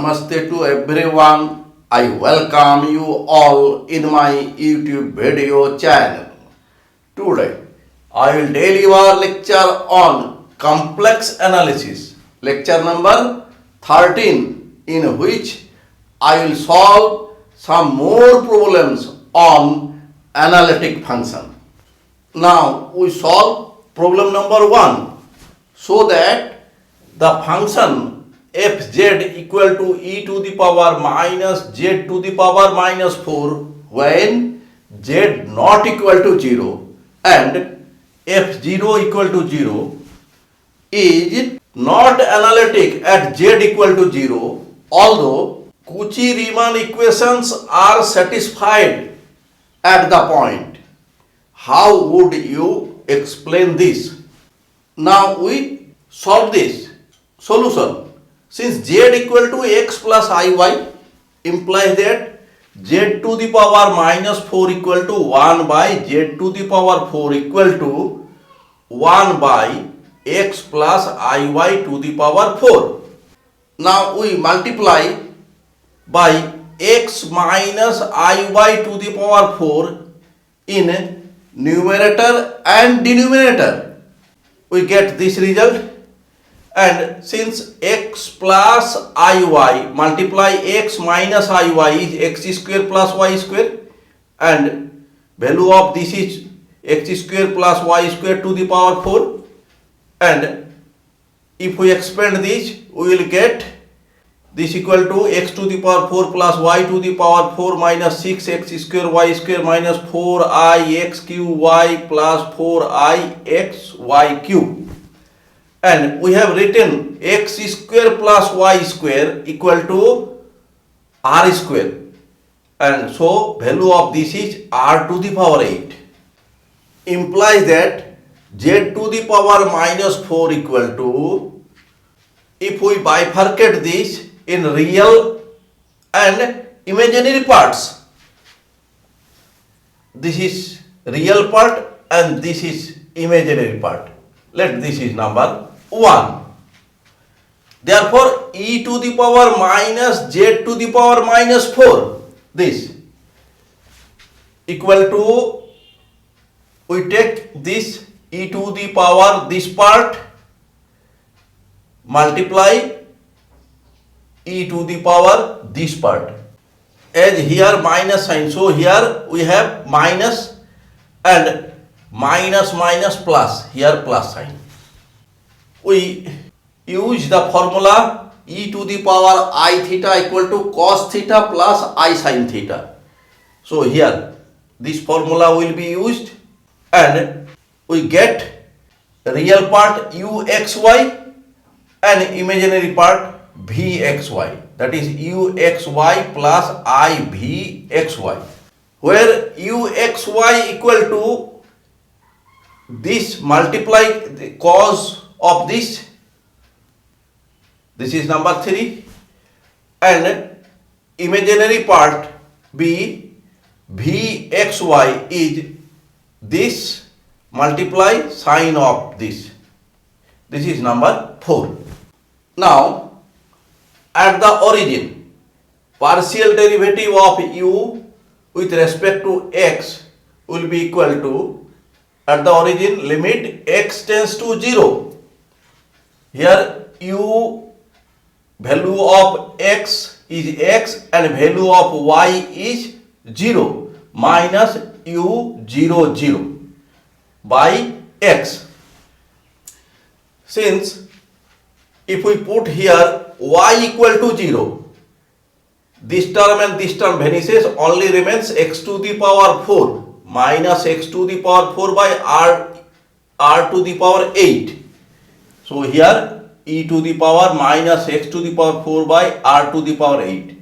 Namaste to everyone. I welcome you all in my YouTube video channel. Today, I will deliver lecture on complex analysis, lecture number 13, in which I will solve some more problems on analytic function. Now, we solve problem number 1, so that the function fz equal to e to the power minus z to the power minus 4 when z not equal to 0 and f0 equal to 0 is not analytic at z equal to 0, although Cauchy-Riemann equations are satisfied at the point. How would you explain this? Now we solve this. Solution. Since z equal to x plus iy implies that z to the power minus 4 equal to 1 by z to the power 4 equal to 1 by x plus iy to the power 4. Now we multiply by x minus iy to the power 4 in numerator and denominator. We get this result. And since x plus iy multiply x minus iy is x square plus y square, and value of this is x square plus y square to the power 4, and if we expand this, we will get this equal to x to the power 4 plus y to the power 4 minus 6x square y square minus 4ix cube y plus 4ix y cube. And we have written x square plus y square equal to r square, and so value of this is r to the power 8, implies that z to the power minus 4 equal to, if we bifurcate this in real and imaginary parts, this is real part and this is imaginary part. Let this is number 1. Therefore, e to the power minus z to the power minus 4, this equal to, we take this e to the power this part multiply e to the power this part. As here minus sign, so here we have minus and minus minus plus, here plus sign. We use the formula e to the power I theta equal to cos theta plus I sin theta. So here this formula will be used and we get real part uxy and imaginary part vxy, that is uxy plus ivxy, where uxy equal to this multiply the cos of this is number 3, and imaginary part b vxy is this multiply sine of this is number 4. Now at the origin, partial derivative of u with respect to x will be equal to, at the origin, limit x tends to 0. Here u value of x is x and value of y is 0 minus u 0 0 by x. Since if we put here y equal to 0, this term and this term vanishes, only remains x to the power 4 minus x to the power 4 by r to the power 8. So here e to the power minus x to the power 4 by r to the power 8,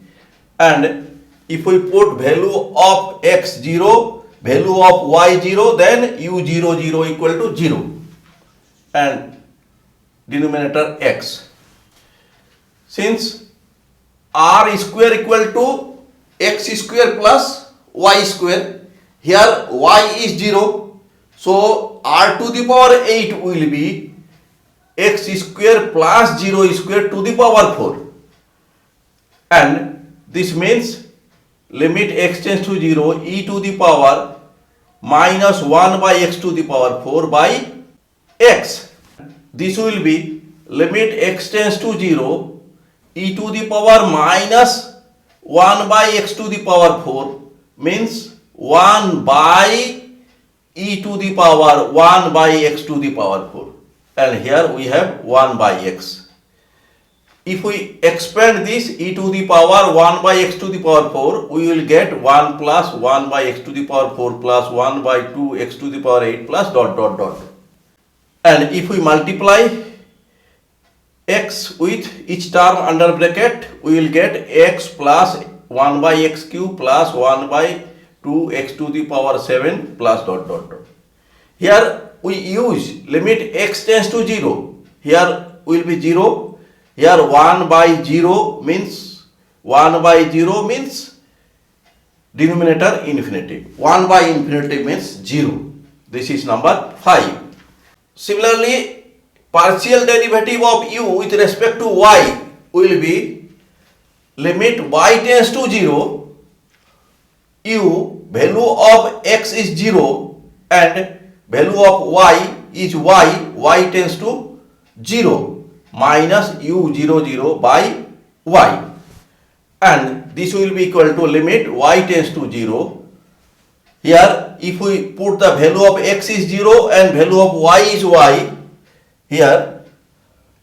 and if we put value of x 0, value of y 0, then u 0 0 equal to 0 and denominator x. Since r square equal to x square plus y square, here y is 0, so r to the power 8 will be x square plus 0 square to the power 4. and this means limit x tends to 0 e to the power minus 1 by x to the power 4 by x. This will be limit x tends to 0 e to the power minus 1 by x to the power 4 means 1 by e to the power 1 by x to the power 4, and here we have 1 by x. If we expand this e to the power 1 by x to the power 4, we will get 1 plus 1 by x to the power 4 plus 1 by 2 x to the power 8 plus dot dot dot. And if we multiply x with each term under bracket, we will get x plus 1 by x cube plus 1 by 2 x to the power 7 plus dot dot dot. Here we use limit x tends to 0. Here will be 0. Here 1 by 0 means denominator infinity. 1 by infinity means 0. This is number 5. Similarly, partial derivative of u with respect to y will be limit y tends to 0, u value of x is 0 and value of y is y tends to 0 minus u 0 0 by y, and this will be equal to limit y tends to 0. Here if we put the value of x is 0 and value of y is y, here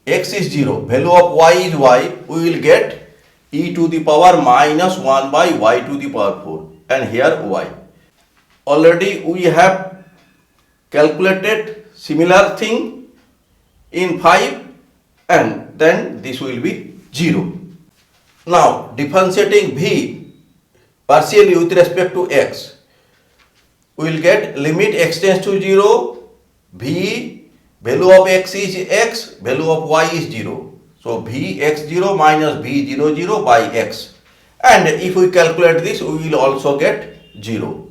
x is 0, value of y is y, we will get e to the power minus 1 by y to the power 4, and here y. Already we have calculated similar thing in 5, and then this will be 0. Now differentiating v partially with respect to x, we will get limit x tends to 0, v value of x is x, value of y is 0. So v x 0 minus v 0 0 by x, and if we calculate this, we will also get 0.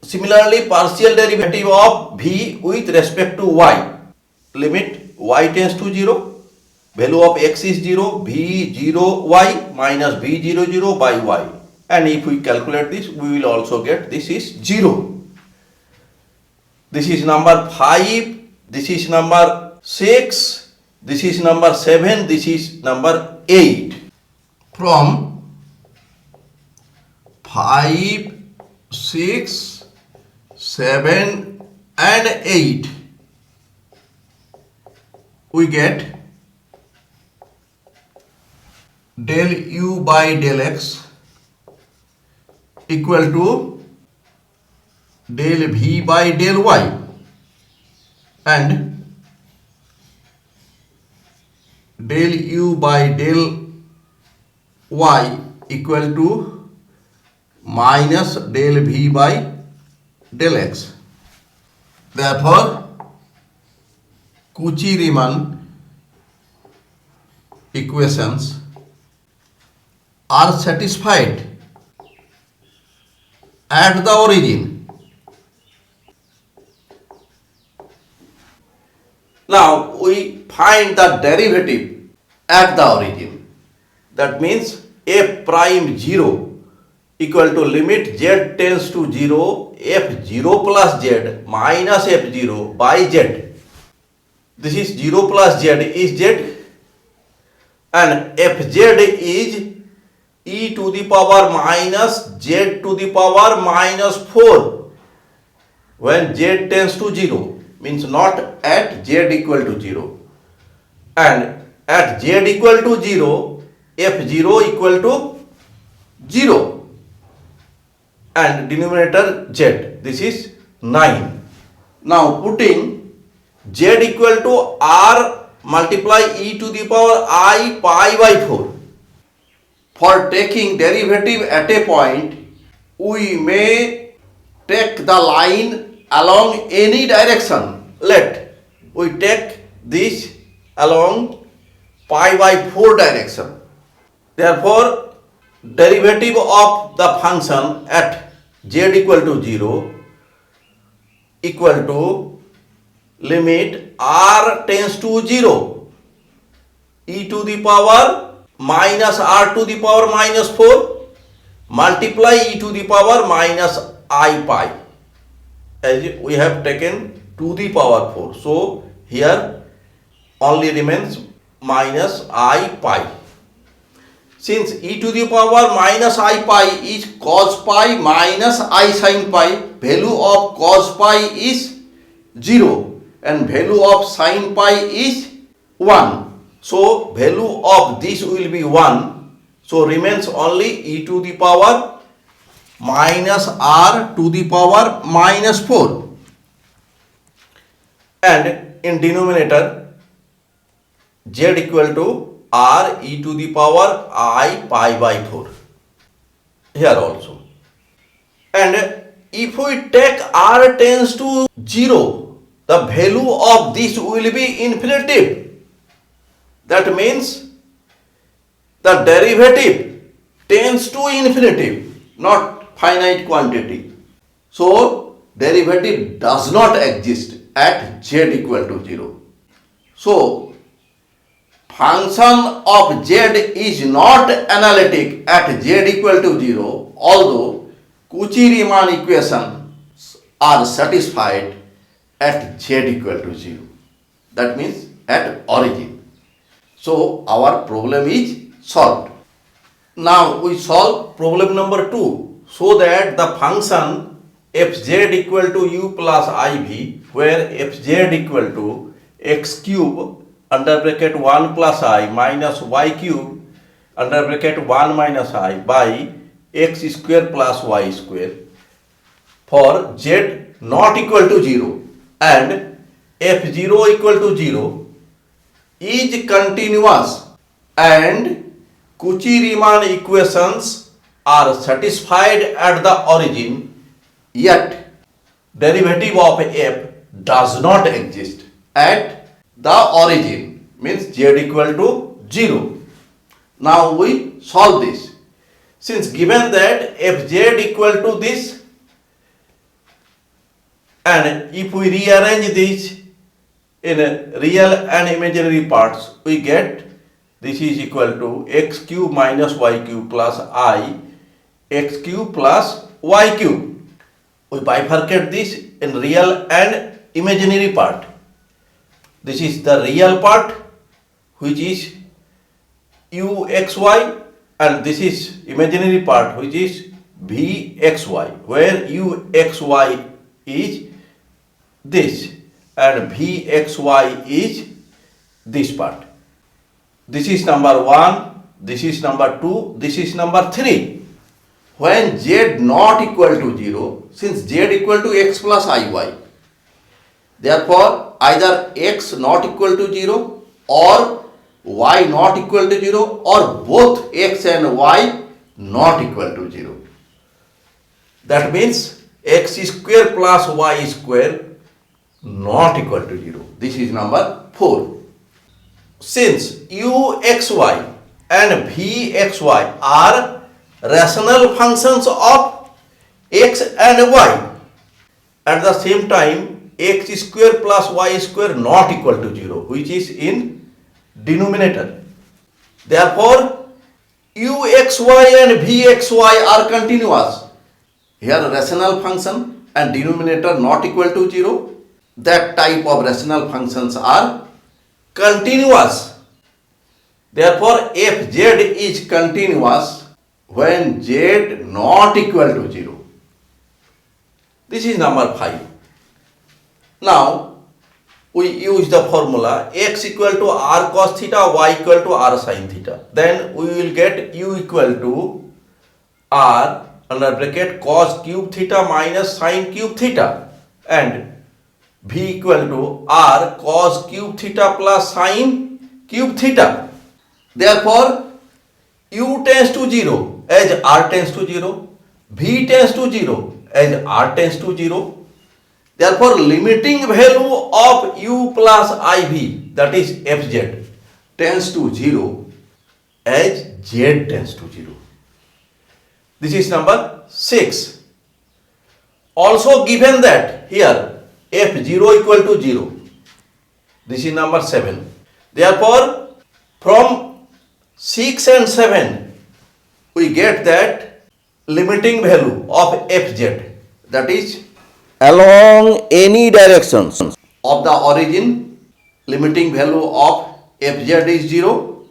Similarly, partial derivative of v with respect to y, limit y tends to 0, value of x is 0, v 0 y minus v 0 0 by y, and if we calculate this, we will also get this is 0. This is number 5, this is number 6, this is number 7, this is number 8. From 5, 6, 7 and 8, we get del u by del x equal to del v by del y, and del u by del y equal to minus del v by del x. Therefore, Cauchy-Riemann equations are satisfied at the origin. Now we find the derivative at the origin. That means f prime 0 equal to limit z tends to 0 f0 plus z minus f0 by z. This is 0 plus z is z, and fz is e to the power minus z to the power minus 4 when z tends to 0, means not at z equal to 0, and at z equal to 0 f0 equal to 0 and denominator z, this is 9. Now putting z equal to r multiply e to the power I pi by 4. For taking derivative at a point, we may take the line along any direction. Let we take this along pi by 4 direction. Therefore, derivative of the function at z equal to 0 equal to limit r tends to 0 e to the power minus r to the power minus 4 multiply e to the power minus I pi, as we have taken to the power 4. So here only remains minus I pi. Since e to the power minus I pi is cos pi minus I sin pi, value of cos pi is 0 and value of sin pi is 1. So value of this will be 1. So remains only e to the power minus r to the power minus 4. And in denominator z equal to r e to the power I pi by 4. Here also. And if we take r tends to 0, the value of this will be infinitive. That means the derivative tends to infinitive, not finite quantity. So derivative does not exist at z equal to 0. So function of z is not analytic at z equal to 0, although Cauchy-Riemann equations are satisfied at z equal to 0. That means at origin. So our problem is solved. Now we solve problem number 2, so that the function fz equal to u plus iv, where fz equal to x cube under bracket 1 plus I minus y cube under bracket 1 minus I by x square plus y square for z not equal to 0 and f0 equal to 0 is continuous and Cauchy-Riemann equations are satisfied at the origin, yet derivative of f does not exist at the origin, means z equal to 0. Now we solve this. Since given that fz equal to this, and if we rearrange this in real and imaginary parts, we get this is equal to x cube minus y cube plus I x cube plus y cube. We bifurcate this in real and imaginary part. This is the real part, which is uxy, and this is imaginary part, which is vxy, where uxy is this and vxy is this part. This is number 1, this is number 2, this is number 3. When z not equal to 0, since z equal to x plus iy, therefore either x not equal to 0 or y not equal to 0 or both x and y not equal to 0. That means x square plus y square not equal to 0. This is number 4. Since uxy and vxy are rational functions of x and y, at the same time x square plus y square not equal to 0, which is in denominator. Therefore uxy and vxy are continuous. Here rational function and denominator not equal to 0. That type of rational functions are continuous. Therefore fz is continuous when z not equal to 0. This is number 5. Now we use the formula x equal to r cos theta, y equal to r sin theta. Then we will get u equal to r under bracket cos cube theta minus sin cube theta, and v equal to r cos cube theta plus sin cube theta. Therefore u tends to 0 as r tends to 0, v tends to 0 as r tends to 0. Therefore limiting value of u plus iv, that is fz, tends to 0 as z tends to 0. This is number 6. Also given that here f0 equal to 0. This is number 7. Therefore from 6 and 7, we get that limiting value of fz, that is along any directions of the origin, limiting value of fz is 0,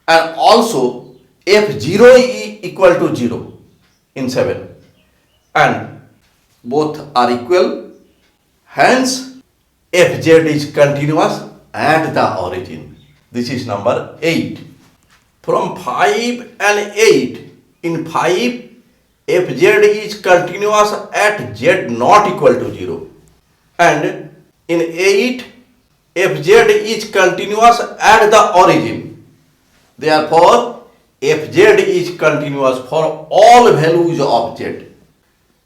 and also f0 is equal to 0 in 7, and both are equal, hence fz is continuous at the origin. This is number 8. From 5 and 8, in 5 fz is continuous at z not equal to 0, and in 8 fz is continuous at the origin. Therefore fz is continuous for all values of z.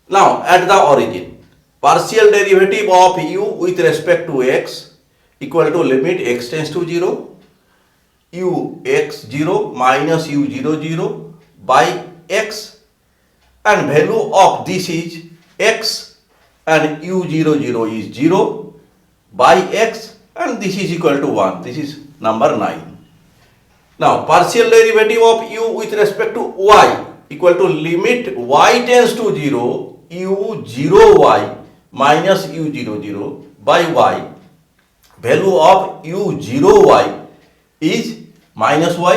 Now at the origin, partial derivative of u with respect to x equal to limit x tends to 0, u x0 minus u00 by x, and value of this is x and u00 is 0 by x, and this is equal to 1. This is number 9. Now partial derivative of u with respect to y equal to limit y tends to 0 u0y minus u00 by y, value of u0y is minus y,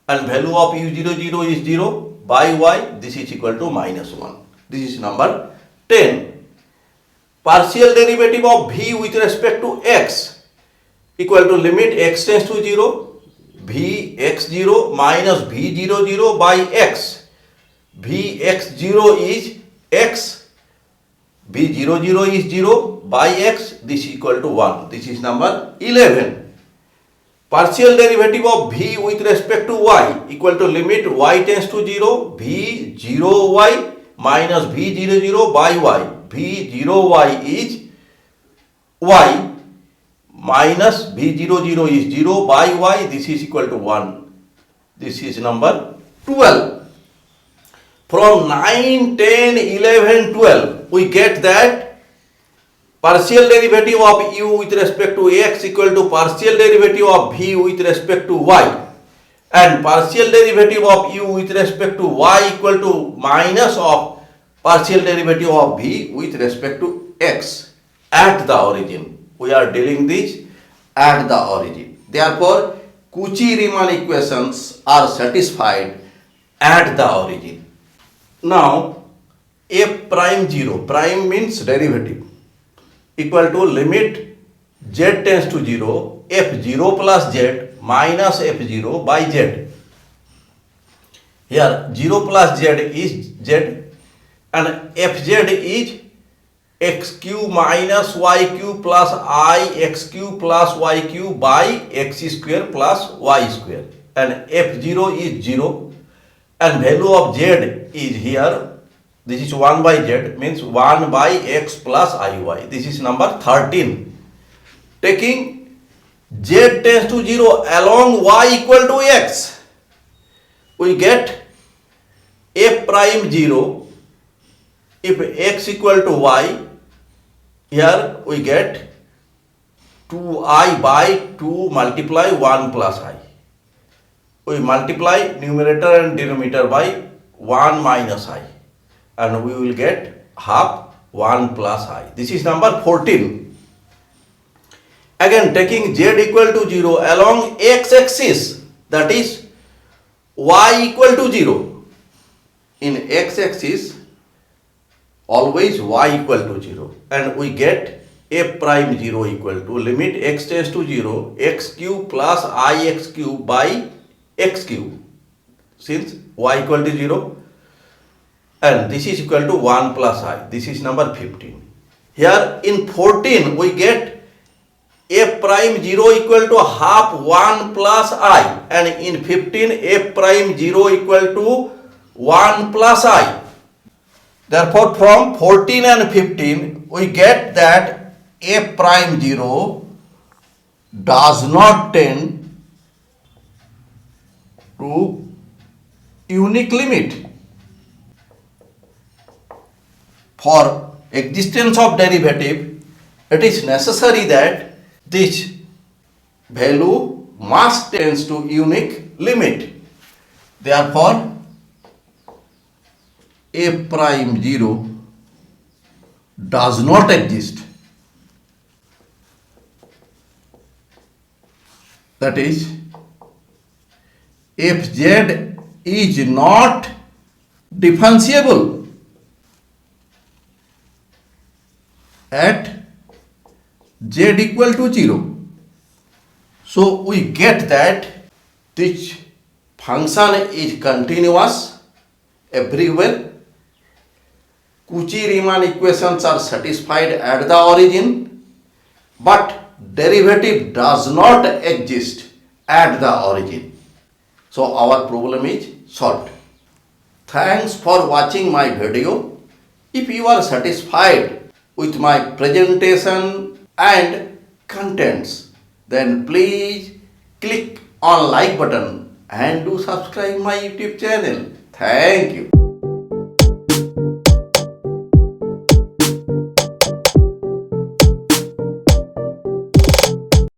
and value of u00 is 0 by y, this is equal to minus 1. This is number 10. Partial derivative of v with respect to x equal to limit x tends to 0 vx0 minus v00 by x, vx0 is x, v00 is 0 by x, this is equal to 1. This is number 11. Partial derivative of v with respect to y equal to limit y tends to 0 v0y minus v00 by y, v0y is y minus v00 is 0 by y, this is equal to 1. This is number 12. From 9, 10, 11, 12, we get that partial derivative of u with respect to x equal to partial derivative of v with respect to y, and partial derivative of u with respect to y equal to minus of partial derivative of v with respect to x at the origin. We are dealing this at the origin. Therefore, Cauchy-Riemann equations are satisfied at the origin. Now, f prime 0, prime means derivative, equal to limit z tends to 0 f0 plus z minus f0 by z. Here 0 plus z is z, and fz is x cube minus y cube plus I x cube plus y cube by x square plus y square, and f0 is 0, and value of z is here, this is 1 by z, means 1 by x plus iy. This is number 13. Taking z tends to 0 along y equal to x, we get f prime 0. If x equal to y, here we get 2i by 2 multiply 1 plus I. We multiply numerator and denominator by 1 minus I, and we will get half 1 plus I. This is number 14. Again, taking z equal to 0 along x axis, that is y equal to 0. In x axis, always y equal to 0, and we get f prime 0 equal to limit x tends to 0 x cube plus I x cube by x cube, since y equal to 0, and this is equal to 1 plus I. This is number 15. Here in 14 we get f prime 0 equal to half 1 plus I, and in 15 f prime 0 equal to 1 plus I. Therefore, from 14 and 15 we get that f prime 0 does not tend to unique limit. For existence of derivative, it is necessary that this value must tends to unique limit. Therefore, f prime 0 does not exist. That is, fz is not differentiable at z equal to 0. So we get that this function is continuous everywhere. Cauchy-Riemann equations are satisfied at the origin, but derivative does not exist at the origin. So our problem is solved. Thanks for watching my video. If you are satisfied with my presentation and contents, then please click on like button and do subscribe my YouTube channel. Thank you.